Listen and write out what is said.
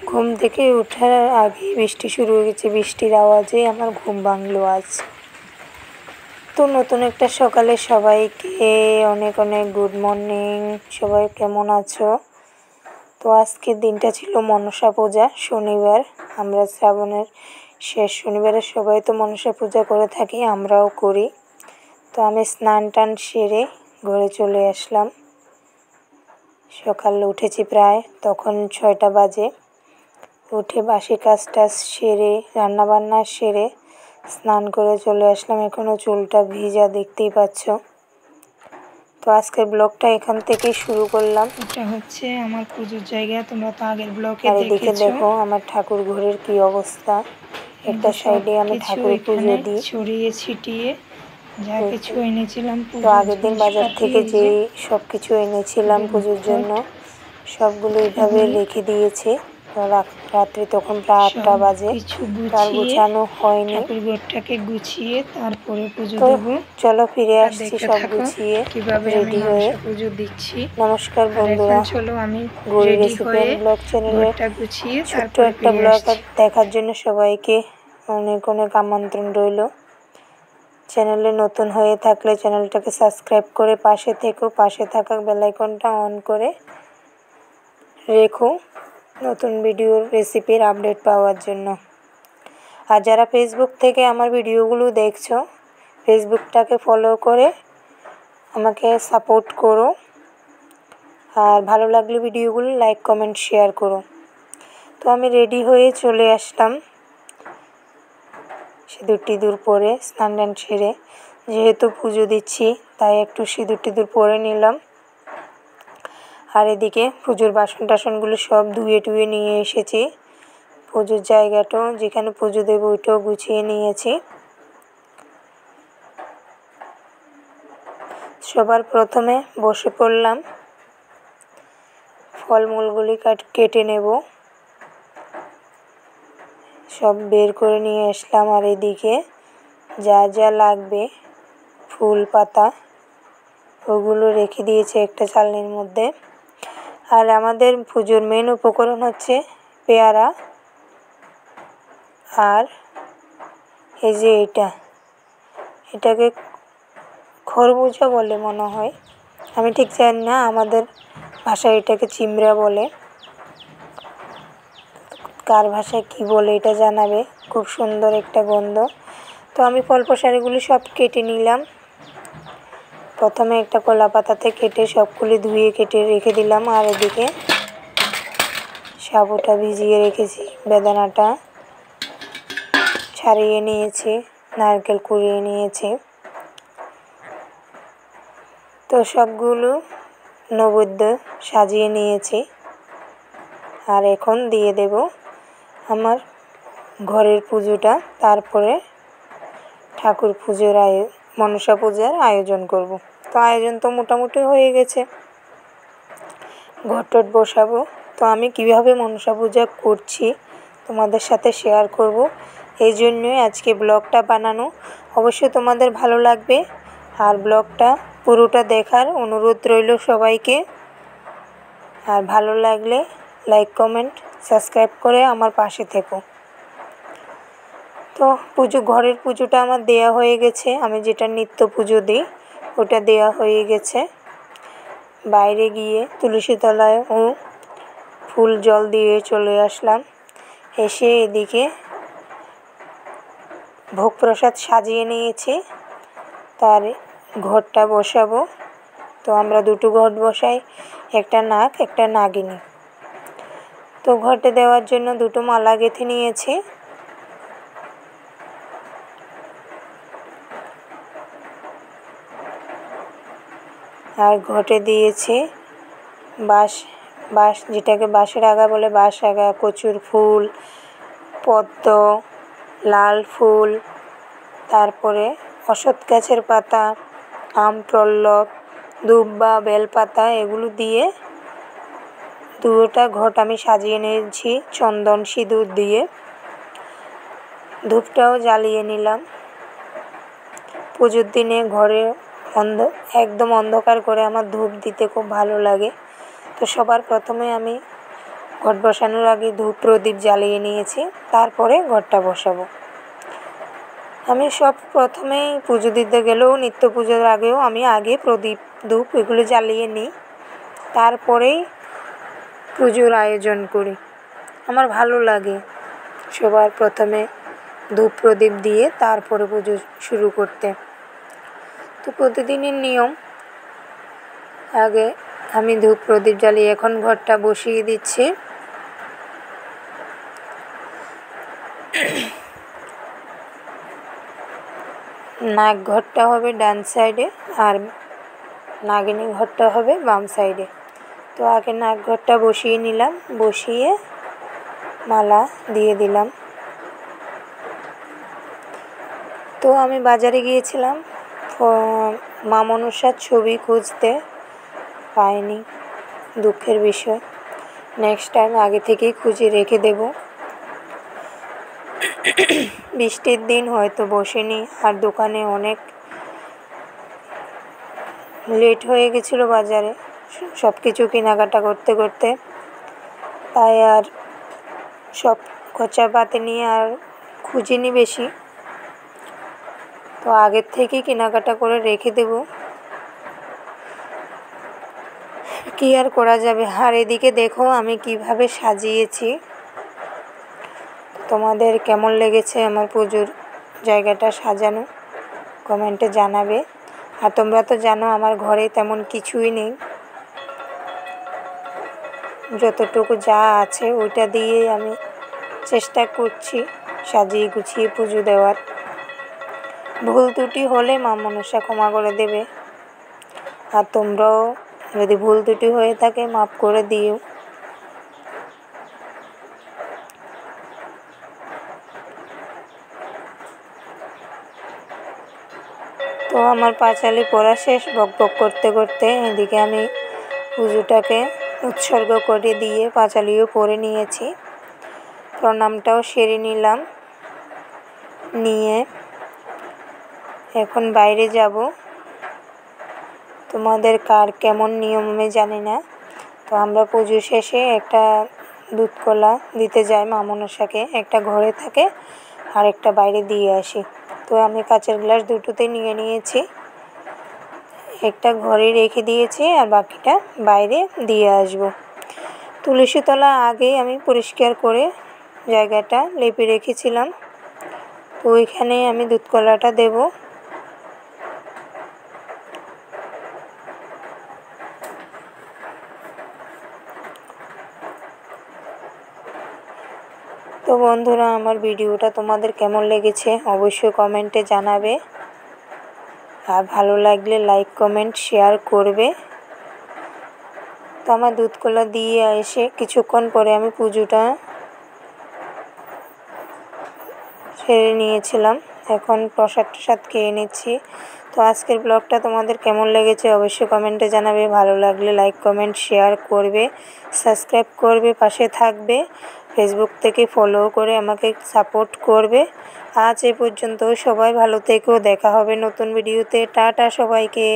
ঘুম থেকে ওঠার আগেই বৃষ্টি শুরু হয়ে গেছে। বৃষ্টির আওয়াজে আমার ঘুম ভাঙলো আজ। তো নতুন একটা সকালে সবাইকে অনেক অনেক গুড মর্নিং। সবাই কেমন আছো? তো আজকের দিনটা ছিল মনসা পূজা, শনিবার। আমরা শ্রাবণের শেষ শনিবারে সবাই তো মনসা পূজা করে থাকি, আমরাও করি। তো আমি স্নান টান সেরে ঘরে চলে আসলাম। সকালে উঠেছি প্রায় তখন 6টা বাজে। উঠে বাসি কাজ টাজ সেরে রান্নাবান্না সেরে স্নান করে চলে আসলাম। এখনও চুলটা ভিজা, দেখতেই পাচ্ছ। তো আজকের ব্লগটা এখান থেকেই শুরু করলাম। এটা হচ্ছে আমার পুজোর জায়গা, তোমরা তো আগের ব্লগে আর এদিকে দেখেছো। দেখো আমার ঠাকুর ঘরের কি অবস্থা। একটা সাইডে আমি ঠাকুর পুজো দিই, ছড়িয়ে ছিটিয়ে যা কিছু এনেছিলাম তো পুজোর আগের দিন বাজার জিনিসপাতি, থেকে এই যে যে সব কিছু এনেছিলাম পুজোর জন্য সবগুলো এইভাবে এগুলি রেখে দিয়েছি। তো রাত্রি তখন প্রায় 8টা সব বাজে, কিছু তার গুছিয়ে গুছানো হয়নি। ঠাকুর ঘরটাকে গুছিয়ে তারপরে পুজো তো দেব। চলো ফিরে তা আসছি দেখতে সব থাকো গুছিয়ে কিভাবে আমি রেডি হয়ে। মনসা পুজো দিচ্ছি। নমস্কার আর এখন বন্ধুরা, চলো আমি গৌরী রেডি রেসিপি হয়ে অ্যান্ড ব্লগ চ্যানেলের ঘরটা গুছিয়ে ছোট্ট তারপরে একটা ফিরে ব্লগ আসছি। দেখার জন্য সবাইকে অনেক অনেক আমন্ত্রণ রইল। চ্যানেলে নতুন হয়ে থাকলে চ্যানেলটাকে সাবস্ক্রাইব করে পাশে থেকো, পাশে থাকা বেল আইকনটা অন করে রেখো নতুন ভিডিওর রেসিপির আপডেট পাওয়ার জন্য। আর যারা ফেসবুক থেকে আমার ভিডিওগুলো দেখছো, ফেসবুকটাকে ফলো করে আমাকে সাপোর্ট করো। আর ভালো লাগলে ভিডিওগুলো লাইক কমেন্ট শেয়ার করো। তো আমি রেডি হয়ে চলে আসলাম সিঁদুর টিঁদুর পরে, স্নান টান সেরে। যেহেতু পুজো দিচ্ছি তাই একটু সিঁদুর টিঁদুর পরে নিলাম। আর এদিকে পুজোর বাসন টাসনগুলো সব ধুয়ে টুয়ে নিয়ে এসেছি। পুজোর জায়গাটাও যেখানে পুজো দেবো ওইটাও গুছিয়ে নিয়েছি। সবার প্রথমে বসে পড়লাম, ফলমূলগুলি কেটে নেব। সব বের করে নিয়ে আসলাম। আর এদিকে যা যা লাগবে ফুল পাতা ওগুলো রেখে দিয়েছে একটা চালনির মধ্যে। আর আমাদের পুজোর মেন উপকরণ হচ্ছে পেয়ারা আর এই যে এটাকে খরবুজা বলে মনে হয়, আমি ঠিক জানি না। আমাদের ভাষায় এটাকে চিমড়া বলে, কার ভাষায় কি বলে এটা জানাবে। খুব সুন্দর একটা গন্ধ। তো আমি ফল প্রসারিগুলি সব কেটে নিলাম। প্রথমে একটা কলা পাতাতে কেটে সবগুলি ধুয়ে কেটে রেখে দিলাম। আর এদিকে সাবুটা ভিজিয়ে রেখেছি, বেদানাটা ছাড়িয়ে নিয়েছি, নারকেল কুড়িয়ে নিয়েছি। তো সবগুলো নৈবেদ্য সাজিয়ে নিয়েছি। আর এখন দিয়ে দেব আমার ঘরের পুজোটা, তারপরে ঠাকুর পুজোর মনসা পূজার আয়োজন করব। তো আয়োজন তো মোটামুটি হয়ে গেছে, ঘট বসাবো। তো আমি কিভাবে মনসা পূজা করছি তোমাদের সাথে শেয়ার করব, এই জন্যই আজকে ব্লগটা বানানো। অবশ্যই তোমাদের ভালো লাগবে। আর ব্লগটা পুরোটা দেখার অনুরোধ রইল সবাইকে। আর ভালো লাগলে লাইক কমেন্ট সাবস্ক্রাইব করে আমার পাশে থেকো। তো ঘরের পুজোটা আমার দেয়া হয়ে গেছে। আমি যেটা নিত্য পুজো দিই ওটা দেয়া হয়ে গেছে। বাইরে গিয়ে তুলসী তলায় ও ফুল জল দিয়ে চলে আসলাম। এসে এদিকে ভোগ প্রসাদ সাজিয়ে নিয়েছি, তার ঘটটা বসাবো। তো আমরা দুটো ঘট বসাই, একটা নাগ একটা নাগিনী। তো ঘটে দেওয়ার জন্য দুটো মালা গেঁথে নিয়েছি। আর ঘটে দিয়েছি বাঁশ যেটাকে বাঁশের আগা বলে, বাঁশ আগা, কচুর ফুল, পদ্ম, লাল ফুল, তারপরে অশ্বত্থ গাছের পাতা, আমপল্লব, দুব্বা, বেলপাতা, এগুলো দিয়ে দুটো ঘট আমি সাজিয়ে নিয়েছি চন্দন সিঁদুর দিয়ে। ধূপটাও জ্বালিয়ে নিলাম। পুজোর দিনে ঘরে একদম অন্ধকার করে আমার ধূপ দিতে খুব ভালো লাগে। তো সবার প্রথমে আমি ঘট বসানোর আগে ধূপ প্রদীপ জ্বালিয়ে নিয়েছি, তারপরে ঘটটা বসাবো। আমি সব প্রথমেই পুজো দিতে গেলেও নিত্য পুজোর আগেও আমি আগে প্রদীপ ধূপ এগুলো জ্বালিয়ে নিই, তারপরেই পুজোর আয়োজন করি। আমার ভালো লাগে সবার প্রথমে ধূপ প্রদীপ দিয়ে তারপরে পুজো শুরু করতে। তো প্রতিদিনের নিয়ম, আগে আমি ধূপ প্রদীপ জ্বালিয়ে এখন ঘরটা বসিয়ে দিচ্ছি। নাগ ঘরটা হবে ডান সাইডে আর নাগিনী ঘরটা হবে বাম সাইডে। তো আগে নাগ ঘরটা বসিয়ে নিলাম, বসিয়ে মালা দিয়ে দিলাম। তো আমি বাজারে গিয়েছিলাম মা মনসার ছবি খুঁজতে, পাইনি, দুঃখের বিষয়। নেক্সট টাইম আগে থেকেই খুঁজে রেখে দেব। বৃষ্টির দিন হয়তো বসেনি, আর দোকানে অনেক লেট হয়ে গেছিলো বাজারে সব কিছু কেনাকাটা করতে করতে, তাই আর সব খরচাপাতি নিয়ে আর খুঁজিনি বেশি। তো আগের থেকেই কেনাকাটা করে রেখে দেব, কি আর করা যাবে। আর এদিকে দেখো আমি কিভাবে সাজিয়েছি। তোমাদের কেমন লেগেছে আমার পুজোর জায়গাটা সাজানো কমেন্টে জানাবে। আর তোমরা তো জানো আমার ঘরে তেমন কিছুই নেই, যতটুকু যা আছে ওইটা দিয়ে আমি চেষ্টা করছি সাজিয়ে গুছিয়ে পুজো দেওয়ার। ভুল ত্রুটি হলে মা মনসা ক্ষমা করে দেবে, আর তোমরাও যদি ভুল ত্রুটি হয়ে থাকে মাফ করে দিও। তো আমার পাঁচালি পড়া শেষ, বকবক করতে করতে এদিকে আমি পুজোটাকে উৎসর্গ করে দিয়ে পাঁচালিও পড়ে নিয়েছি, প্রণামটাও সেরে নিলাম। নিয়ে এখন বাইরে যাব। তোমাদের কার কেমন নিয়ম আমি জানি না। তো আমরা পুজো শেষে একটা দুধ কলা দিতে যাই মা মনসাকে, একটা ঘরে থাকে আর একটা বাইরে দিয়ে আসি। তো আমি কাঁচের গ্লাস দুটোতেই নিয়ে নিয়েছি, একটা ঘরে রেখে দিয়েছি আর বাকিটা বাইরে দিয়ে আসব। তুলসী তলা আগেই আমি পরিষ্কার করে জায়গাটা লেপে রেখেছিলাম, তো ওইখানে আমি দুধ কলাটা দেব। তো বন্ধুরা আমার ভিডিওটা তোমাদের কেমন লেগেছে অবশ্যই কমেন্টে জানাবে, আর ভালো লাগলে লাইক কমেন্ট শেয়ার করবে। তো আমার দুধ কলা দিয়ে এসে কিছুক্ষণ পরে আমি পুজোটা সেরে নিয়েছিলাম, এখন প্রসাদ টসাদ খেয়ে নিচ্ছি। তো আজকের ব্লগটা তোমাদের কেমন লেগেছে অবশ্যই কমেন্টে জানাবে, ভালো লাগলে লাইক কমেন্ট শেয়ার করবে, সাবস্ক্রাইব করবে, পাশে থাকবে, ফেসবুক থেকে ফলো করে আমাকে সাপোর্ট করবে। আজ এ পর্যন্ত, সবাই ভালো থেকো, দেখা হবে নতুন ভিডিওতে। টাটা সবাইকে।